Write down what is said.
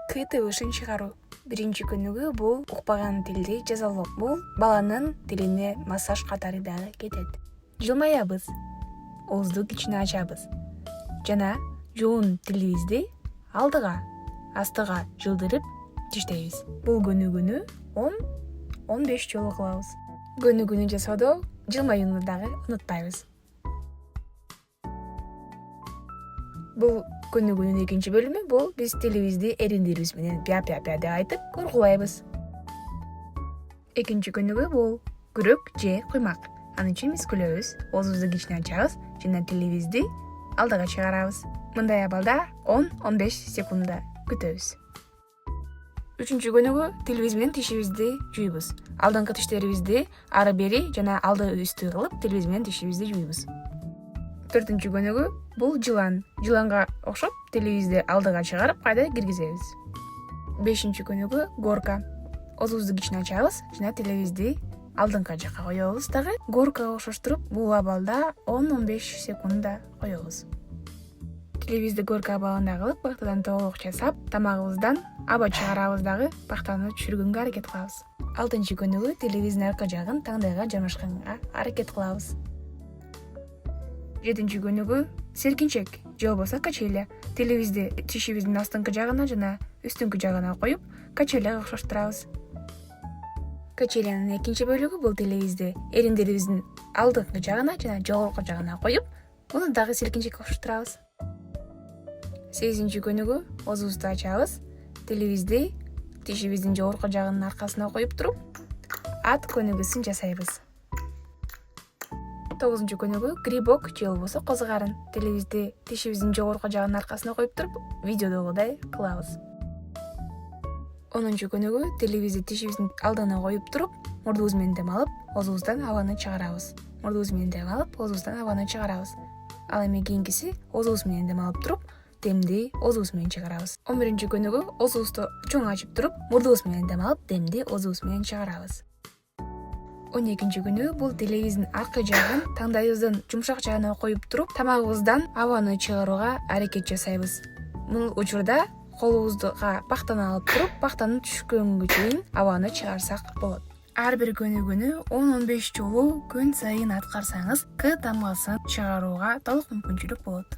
К тыбышын чыгаруу. Биринчи көнүгү бул укпаган тилди жазалоо. Бул баланын тилине массаж катары дагы кетет. Жылмаябыз. Оозду кичине ачабыз. Жана жоон тилибизди алдыга, астыга жылдырып тиштейбиз. Бул көнүгүүнү 10-15 жолу кылабыз. Көнүгүүнү жасоодо жылмаюуну дагы унутпайбыз. Бул көнүгүүнүн экинчи бөлүмү бул биз тилибизди эриндирибиз менен пя деп айтып кургулайбыз. Экинчи көнүгүү бул күрөк же куймак. Аны үчүн биз күлөбүз, оозубузду кичине ачабыз жана тилибизди алдыга чыгарабыз. Мындай абалда 10-15 секундда күтөбүз. Үчүнчү көнүгүү тилибиз менен тишибизди жуйбуз. Алдыңкы тиштерибизди ары бери жана алды үстү кылып тилибиз менен тишибизди жуйбуз. Төртүнчү көнүгүү бул жылан. Жыланга окшоп тилибизди алдыга чыгарып кайда киргизебиз. Бешинчи көнүгүү горка. Оозубузду кичине ачабыз жана тилибизди алдыңкы жакка коебуз дагы горкага окшоштуруп бул абалда 10-15 секундда коебуз. Тилибизди горка абалында кылып бактадан тоолук жасап, тамагыбыздан аба чыгарабыз дагы бактаны түшүргөнгө аракет кылабыз. Алтынчы көнүгүү тилибиздин аркы жагын таңдайга жармашканга аракет кылабыз. Жетинчи көнүгүү серкинчек же болбосо качеля. Тилибизди тишибиздин астыңкы жагына жана үстүңкү жагына коюп, качеляга окшоштурабыз. Качелянын экинчи бөлүгү бул тилибизди эриндерибиздин алдыңкы жагына жана жогорку жагына коюп, муну дагы серкинчекке окшоштурабыз. Сегизинчи көнүгүү оозубузду ачабыз, тилибизди тишибиздин жогорку жагынын аркасына коюп туруп, ат көнүгүүсүн жасайбыз. Тогузунчу көнүгүү грибок же болбосо козгарын. Тилибизди тишибиздин жогорку жагынын аркасына коюп туруп, видеодогудай кылабыз. Онунчу көнүгүү тилибизди тишибиздин алдына коюп туруп, мурдубуз менен дем алып, оозубуздан абаны чыгарабыз. Мурдубуз менен дем алып, оозубуздан абаны чыгарабыз. Ал эми кийинкиси оозубуз менен дем алып туруп, демди оозубуз менен чыгарабыз. 11-нчи көнүгүү оозубузду чоң ачып туруп, мурдубуз менен дем алып, демди оозубуз менен чыгарабыз. 12-нчи көнүгүү бул тилибиздин аркы жагын таңдайыбыздын жумшак жагына коюп туруп, тамагыбыздан абаны чыгарууга аракет жасайбыз. Бул учурда колубузга бактаны алып туруп, бактаны түшкөнгө чейин абаны чыгарсак болот. Ар бир көнүгүүнү 10-15 жолу күн сайын аткарсаңыз, К тамгасын чыгарууга толук мүмкүнчүлүк болот.